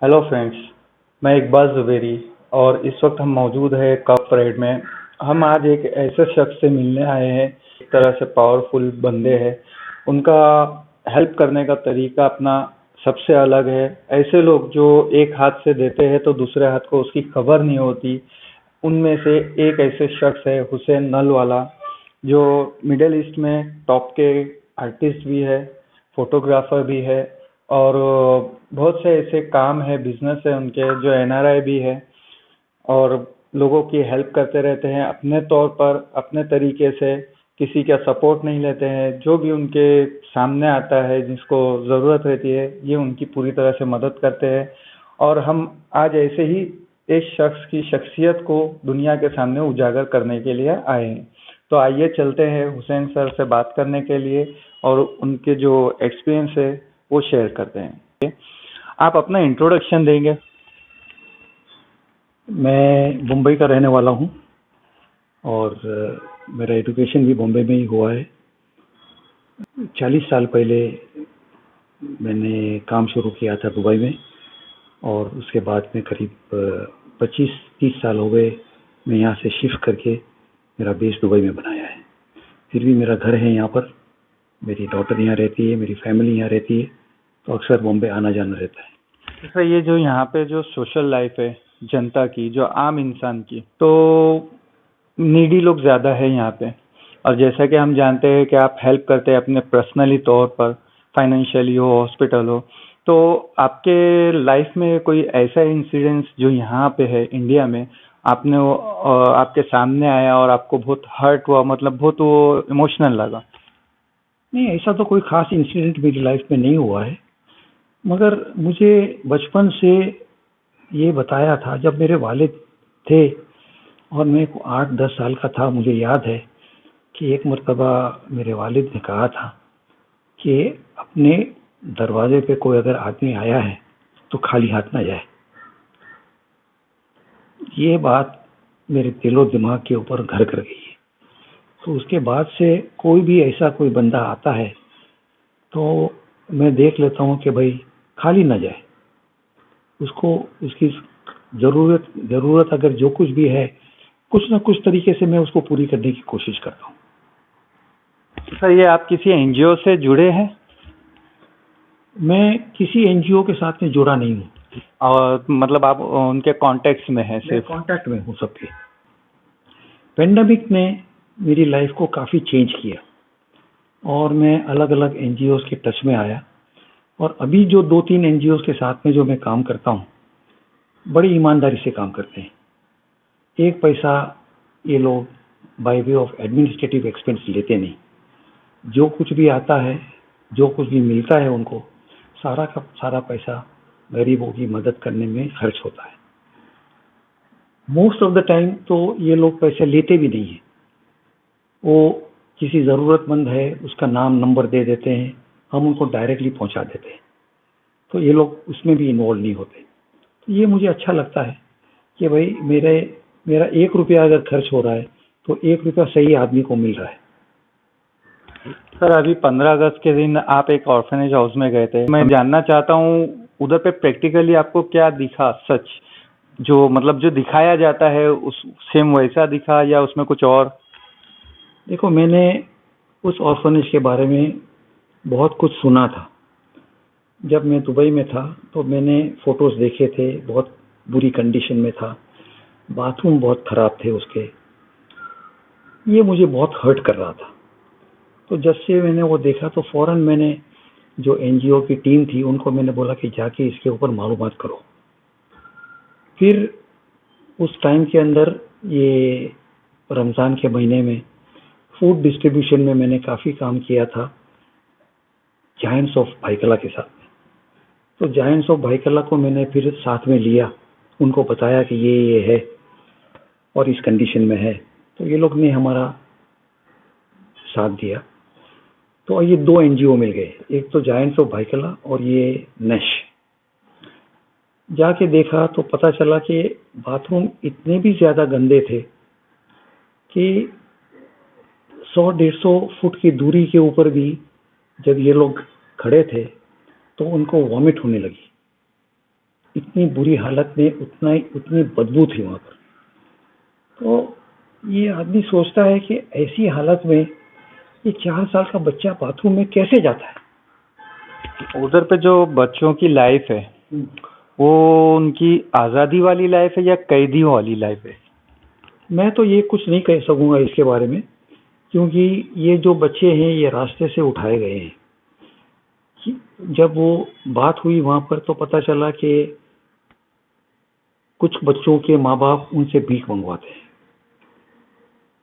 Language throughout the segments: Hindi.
Hello friends. मैं इकबाल ज़ुबेरी और इस वक्त हम मौजूद है कप परेड में। हम आज एक ऐसे शख्स से मिलने आए हैं, एक तरह से पावरफुल बंदे हैं। उनका हेल्प करने का तरीका अपना सबसे अलग है। ऐसे लोग जो एक हाथ से देते हैं तो दूसरे हाथ को उसकी खबर नहीं होती, उनमें से एक ऐसे शख्स है हुसैन नलवाला, जो मिडिल ईस्ट में टॉप के आर्टिस्ट भी है, फोटोग्राफर भी है और बहुत से ऐसे काम है, बिजनेस है उनके, जो एनआरआई भी है और लोगों की हेल्प करते रहते हैं अपने तौर पर, अपने तरीके से। किसी का सपोर्ट नहीं लेते हैं, जो भी उनके सामने आता है जिसको ज़रूरत रहती है ये उनकी पूरी तरह से मदद करते हैं। और हम आज ऐसे ही इस शख्स की शख्सियत को दुनिया के सामने उजागर करने के लिए आए हैं। तो आइए चलते हैं हुसैन सर से बात करने के लिए और उनके जो एक्सपीरियंस है वो शेयर करते हैं। आप अपना इंट्रोडक्शन देंगे? मैं मुंबई का रहने वाला हूँ और मेरा एजुकेशन भी बॉम्बे में ही हुआ है। 40 साल पहले मैंने काम शुरू किया था दुबई में और उसके बाद में करीब 25-30 साल हो गए मैं यहाँ से शिफ्ट करके मेरा बेस दुबई में बनाया है। फिर भी मेरा घर है यहाँ पर, मेरी डॉटर यहाँ रहती है, मेरी फैमिली यहाँ रहती है, तो अक्सर बॉम्बे आना जाना रहता है। सर, ये जो यहाँ पे जो सोशल लाइफ है जनता की, जो आम इंसान की, तो नीडी लोग ज़्यादा है यहाँ पे। और जैसा कि हम जानते हैं कि आप हेल्प करते हैं अपने पर्सनली तौर पर, फाइनेंशियली हो, हॉस्पिटल हो। तो आपके लाइफ में कोई ऐसा इंसिडेंस जो यहाँ पे है इंडिया में, आपने आपके सामने आया और आपको बहुत हर्ट हुआ, मतलब बहुत वो इमोशनल लगा? नहीं, ऐसा तो कोई खास इंसिडेंट मेरी लाइफ में नहीं हुआ है, मगर मुझे बचपन से ये बताया था जब मेरे वालिद थे और मैं 8-10 साल का था। मुझे याद है कि एक मर्तबा मेरे वालिद ने कहा था कि अपने दरवाजे पे कोई अगर आदमी आया है तो खाली हाथ ना जाए। ये बात मेरे दिलो दिमाग के ऊपर घर कर गई है। तो उसके बाद से कोई भी ऐसा कोई बंदा आता है तो मैं देख लेता हूँ कि भाई खाली ना जाए, उसको उसकी ज़रूरत अगर जो कुछ भी है, कुछ ना कुछ तरीके से मैं उसको पूरी करने की कोशिश करता हूँ। सर, ये आप किसी एनजीओ से जुड़े हैं? मैं किसी एनजीओ के साथ में जुड़ा नहीं हूँ। और मतलब आप उनके कॉन्टेक्ट्स में हैं मैं सिर्फ? कांटेक्ट में हूँ सबके। पेंडेमिक ने मेरी लाइफ को काफ़ी चेंज किया और मैं अलग अलग एनजीओ के टच में आया और अभी जो 2-3 एनजीओ के साथ में जो मैं काम करता हूँ, बड़ी ईमानदारी से काम करते हैं। एक पैसा ये लोग by way of administrative expense लेते नहीं। जो कुछ भी आता है, जो कुछ भी मिलता है उनको, सारा का सारा पैसा गरीबों की मदद करने में खर्च होता है। मोस्ट ऑफ द टाइम तो ये लोग पैसे लेते भी नहीं है। वो किसी ज़रूरतमंद है उसका नाम नंबर दे देते हैं, हम उनको डायरेक्टली पहुंचा देते हैं, तो ये लोग उसमें भी इन्वॉल्व नहीं होते। तो ये मुझे अच्छा लगता है कि भाई मेरा 1 रुपया अगर खर्च हो रहा है तो 1 रुपया सही आदमी को मिल रहा है। सर, अभी 15 अगस्त के दिन आप एक ऑर्फनेज हाउस में गए थे। मैं जानना चाहता हूँ उधर पे प्रैक्टिकली आपको क्या दिखा, सच जो मतलब जो दिखाया जाता है उस सेम वैसा दिखा या उसमें कुछ और? देखो, मैंने उस ऑर्फनेज के बारे में बहुत कुछ सुना था। जब मैं दुबई में था तो मैंने फोटोज देखे थे, बहुत बुरी कंडीशन में था, बाथरूम बहुत खराब थे उसके। ये मुझे बहुत हर्ट कर रहा था। तो जब से मैंने वो देखा तो फौरन मैंने जो एनजीओ की टीम थी उनको मैंने बोला कि जाके इसके ऊपर मालूमात करो। फिर उस टाइम के अंदर, ये रमज़ान के महीने में, फूड डिस्ट्रीब्यूशन में मैंने काफ़ी काम किया था जायंट्स ऑफ भाईकला के साथ में। तो जायंट्स ऑफ भाईकला को मैंने फिर साथ में लिया, उनको बताया कि ये है और इस कंडीशन में है, तो ये लोग ने हमारा साथ दिया। तो ये 2 एनजीओ मिल गए, एक तो जायंट्स ऑफ भाईकला और ये नेश। जाके देखा तो पता चला कि बाथरूम इतने भी ज़्यादा गंदे थे कि 100-150 फुट की दूरी के ऊपर भी जब ये लोग खड़े थे तो उनको वॉमिट होने लगी। इतनी बुरी हालत में उतनी बदबू थी वहाँ पर। तो ये आदमी सोचता है कि ऐसी हालत में ये 4 साल का बच्चा बाथरूम में कैसे जाता है। उधर पे जो बच्चों की लाइफ है वो उनकी आज़ादी वाली लाइफ है या कैदी वाली लाइफ है? मैं तो ये कुछ नहीं कह सकूंगा इसके बारे में, क्योंकि ये जो बच्चे हैं ये रास्ते से उठाए गए हैं। जब वो बात हुई वहां पर तो पता चला कि कुछ बच्चों के माँ बाप उनसे भीख मंगवाते हैं।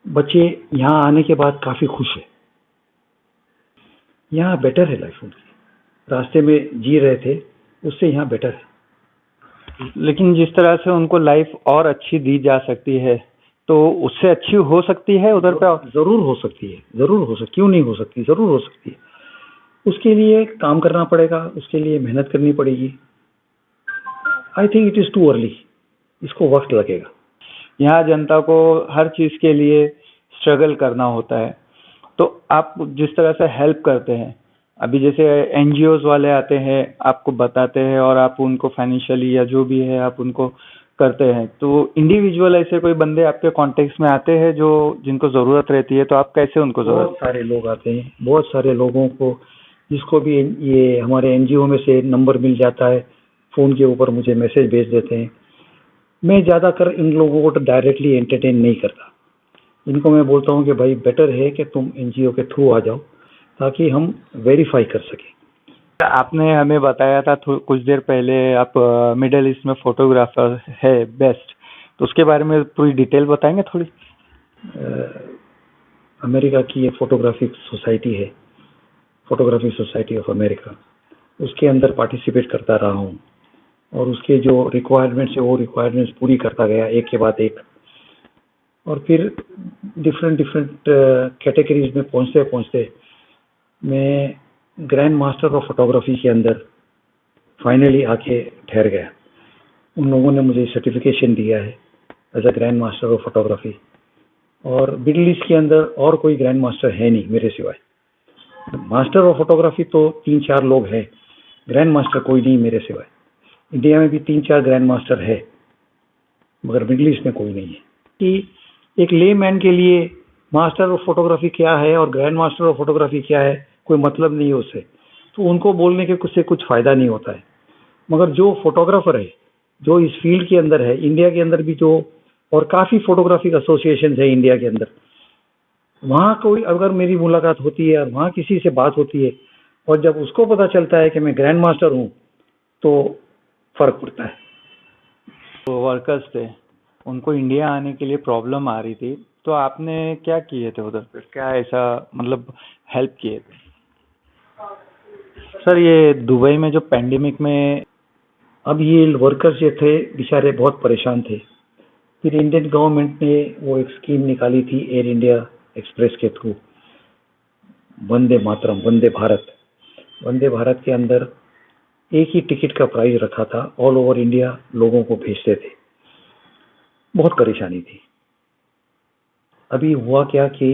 बच्चे यहाँ आने के बाद काफी खुश है, यहाँ बेटर है लाइफ उनकी, रास्ते में जी रहे थे उससे यहाँ बेटर है। लेकिन जिस तरह से उनको लाइफ और अच्छी दी जा सकती है तो उससे अच्छी हो सकती है उधर पे? जरूर हो सकती है, जरूर हो सकती, क्यों नहीं हो सकती, जरूर हो सकती है। उसके लिए काम करना पड़ेगा, उसके लिए मेहनत करनी पड़ेगी। I think it is too early, इसको वक्त लगेगा। यहाँ जनता को हर चीज के लिए स्ट्रगल करना होता है। तो आप जिस तरह से हेल्प करते हैं, अभी जैसे एनजीओज वाले आते हैं, आपको बताते हैं और आप उनको फाइनेंशियली या जो भी है आप उनको करते हैं, तो इंडिविजुअल ऐसे कोई बंदे आपके कॉन्टेक्ट में आते हैं जो जिनको जरूरत रहती है, तो आप कैसे उनको बहुत सारे लोग आते हैं, बहुत सारे लोगों को, जिसको भी ये हमारे एनजीओ में से नंबर मिल जाता है, फोन के ऊपर मुझे मैसेज भेज देते हैं। मैं ज्यादातर इन लोगों को डायरेक्टली एंटरटेन नहीं करता। इनको मैं बोलता हूँ कि भाई बेटर है कि तुम एनजीओ के थ्रू आ जाओ ताकि हम वेरीफाई कर सकें। आपने हमें बताया था कुछ देर पहले आप मिडिल ईस्ट में फोटोग्राफर है बेस्ट, तो उसके बारे में पूरी डिटेल बताएंगे थोड़ी? अमेरिका की ये फोटोग्राफिक सोसाइटी है, फोटोग्राफिक सोसाइटी ऑफ अमेरिका, उसके अंदर पार्टिसिपेट करता रहा हूँ और उसके जो रिक्वायरमेंट्स है वो रिक्वायरमेंट्स पूरी करता गया एक के बाद एक। और फिर डिफरेंट कैटेगरीज में पहुँचते पहुँचते मैं ग्रैंड मास्टर ऑफ फोटोग्राफी के अंदर फाइनली आके ठहर गया। उन लोगों ने मुझे सर्टिफिकेशन दिया है as a grand master of photography. और मिडिल ईस्ट के अंदर और कोई ग्रैंड मास्टर है नहीं मेरे सिवाय। मास्टर ऑफ फोटोग्राफी तो 3-4 लोग हैं, ग्रैंड मास्टर कोई नहीं मेरे सिवाय। इंडिया में भी 3-4 ग्रैंड मास्टर है, मगर मिडिल ईस्ट में कोई नहीं है। कि एक ले मैन के लिए मास्टर ऑफ फोटोग्राफी क्या है और ग्रैंड मास्टर ऑफ फोटोग्राफी क्या है कोई मतलब नहीं है उससे, तो उनको बोलने के कुछ फायदा नहीं होता है। मगर जो फोटोग्राफर है, जो इस फील्ड के अंदर है, इंडिया के अंदर भी जो, और काफी फोटोग्राफिक एसोसिएशन है इंडिया के अंदर, वहाँ कोई अगर मेरी मुलाकात होती है और वहाँ किसी से बात होती है और जब उसको पता चलता है कि मैं ग्रैंड मास्टर हूँ तो फर्क पड़ता है। तो वर्कर्स थे, उनको इंडिया आने के लिए प्रॉब्लम आ रही थी, तो आपने क्या किए थे उधर पे, क्या ऐसा मतलब हेल्प किए थे? सर ये दुबई में जो पैंडेमिक में अब ये वर्कर्स जो थे बेचारे बहुत परेशान थे। फिर इंडियन गवर्नमेंट ने वो एक स्कीम निकाली थी एयर इंडिया एक्सप्रेस के थ्रू, वंदे मातरम, वंदे भारत के अंदर एक ही टिकट का प्राइस रखा था, ऑल ओवर इंडिया लोगों को भेजते थे। बहुत परेशानी थी। अभी हुआ क्या कि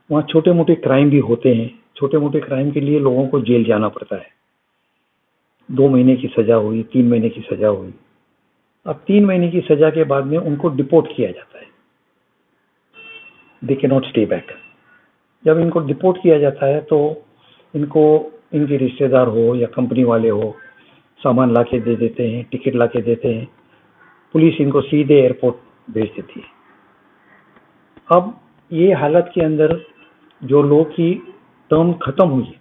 वहाँ छोटे मोटे क्राइम भी होते हैं, छोटे मोटे क्राइम के लिए लोगों को जेल जाना पड़ता है। 2 महीने की सजा हुई, 3 महीने की सजा हुई। अब 3 महीने की सजा के बाद में उनको डिपोर्ट किया जाता है, they can not stay back. जब इनको डिपोर्ट किया जाता है तो इनको इनके रिश्तेदार हो या कंपनी वाले हो सामान लाके दे देते हैं, टिकट लाके देते हैं, पुलिस इनको सीधे एयरपोर्ट भेज देती है। अब ये हालत के अंदर जो लोग की टर्म खत्म हुई,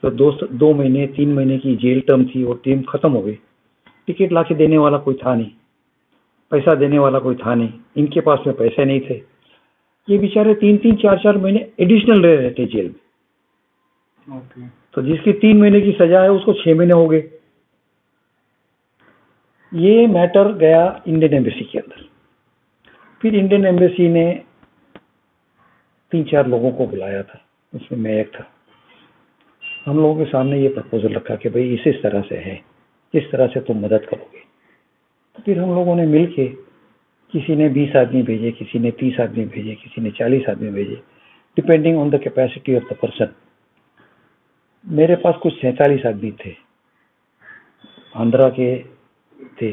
तो 2 महीने 3 महीने की जेल टर्म थी वो टर्म खत्म हो गई। टिकट लाके देने वाला कोई था नहीं, पैसा देने वाला कोई था नहीं, इनके पास में पैसे नहीं थे। ये बेचारे 3-3 4-4 महीने एडिशनल रह रहे थे जेल में। तो जिसकी 3 महीने की सजा है उसको 6 महीने हो गए। ये मैटर गया इंडियन एम्बेसी के अंदर। फिर इंडियन एम्बेसी ने 3-4 लोगों को बुलाया था, उसमें मैं एक था। हम लोगों के सामने ये प्रपोजल रखा कि भाई इस तरह से है, किस तरह से तुम मदद करोगे। तो फिर हम लोगों ने मिलके, किसी ने 20 आदमी भेजे, किसी ने 30 आदमी भेजे, किसी ने 40 आदमी भेजे, depending on the capacity of the person. मेरे पास कुछ 47 आदमी थे, आंध्रा के थे,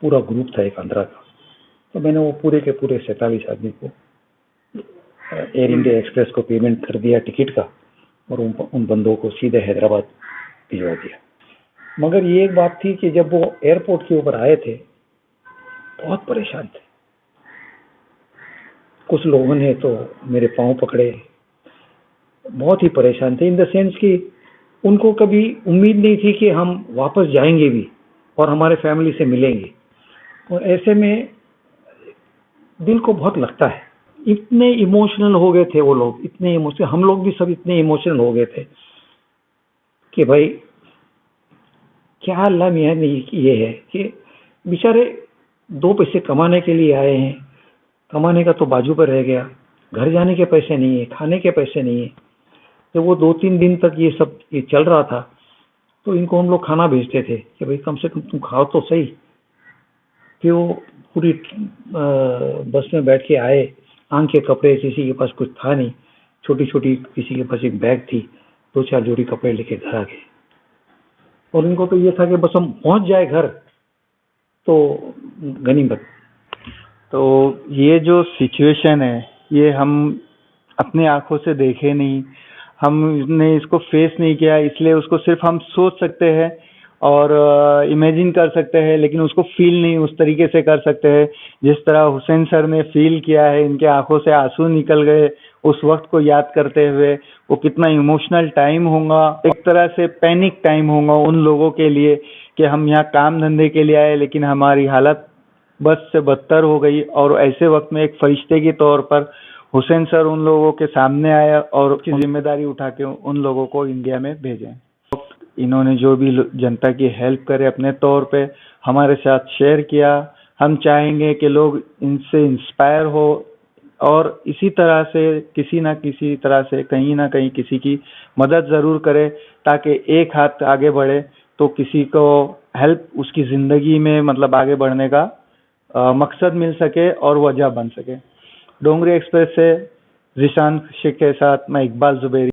पूरा ग्रुप था एक आंध्रा का। तो मैंने वो पूरे के पूरे 47 आदमी को एयर इंडिया एक्सप्रेस को पेमेंट कर दिया टिकट का, और उन बंदों को सीधे हैदराबाद भिजवा दिया। मगर ये एक बात थी कि जब वो एयरपोर्ट के ऊपर आए थे, बहुत परेशान थे। कुछ लोगों ने तो मेरे पांव पकड़े, बहुत ही परेशान थे, इन द सेंस कि उनको कभी उम्मीद नहीं थी कि हम वापस जाएंगे भी और हमारे फैमिली से मिलेंगे। और ऐसे में दिल को बहुत लगता है। इतने इमोशनल हो गए थे वो लोग, इतने इमोशनल, हम लोग भी सब इतने इमोशनल हो गए थे कि भाई क्या अल्लाह मियां ने ये है कि बेचारे 2 पैसे कमाने के लिए आए हैं, कमाने का तो बाजू पर रह गया, घर जाने के पैसे नहीं है, खाने के पैसे नहीं है। तो वो 2-3 दिन तक ये चल रहा था, तो इनको हम लोग खाना भेजते थे कि भाई कम से कम तुम खाओ तो सही। फिर वो पूरी बस में बैठ के आए, आंग के कपड़े, किसी के पास कुछ था नहीं, छोटी छोटी किसी के पास एक बैग थी, 2-4 जोड़ी कपड़े लेके घर आ गए। और इनको तो ये था कि बस हम पहुंच जाए घर तो गनीमत। तो ये जो सिचुएशन है, ये हम अपनी आंखों से देखे नहीं, हमने इसको फेस नहीं किया, इसलिए उसको सिर्फ हम सोच सकते हैं और इमेजिन कर सकते हैं, लेकिन उसको फील नहीं उस तरीके से कर सकते हैं जिस तरह हुसैन सर ने फील किया है। इनके आंखों से आंसू निकल गए उस वक्त को याद करते हुए। वो कितना इमोशनल टाइम होगा, एक तरह से पैनिक टाइम होगा उन लोगों के लिए कि हम यहाँ काम धंधे के लिए आए, लेकिन हमारी हालत बद से बदतर हो गई। और ऐसे वक्त में एक फरिश्ते के तौर पर हुसैन सर उन लोगों के सामने आया और उसकी जिम्मेदारी उठा के उन लोगों को इंडिया में भेजें। इन्होंने जो भी जनता की हेल्प करे अपने तौर पे हमारे साथ शेयर किया। हम चाहेंगे कि लोग इनसे इंस्पायर हो और इसी तरह से किसी ना किसी तरह से कहीं ना कहीं किसी की मदद ज़रूर करे, ताकि एक हाथ आगे बढ़े तो किसी को हेल्प उसकी ज़िंदगी में मतलब आगे बढ़ने का मकसद मिल सके और वजह बन सके। डोंगरी एक्सप्रेस से ज़ीशान शेख के साथ मैं इकबाल ज़ुबैरी।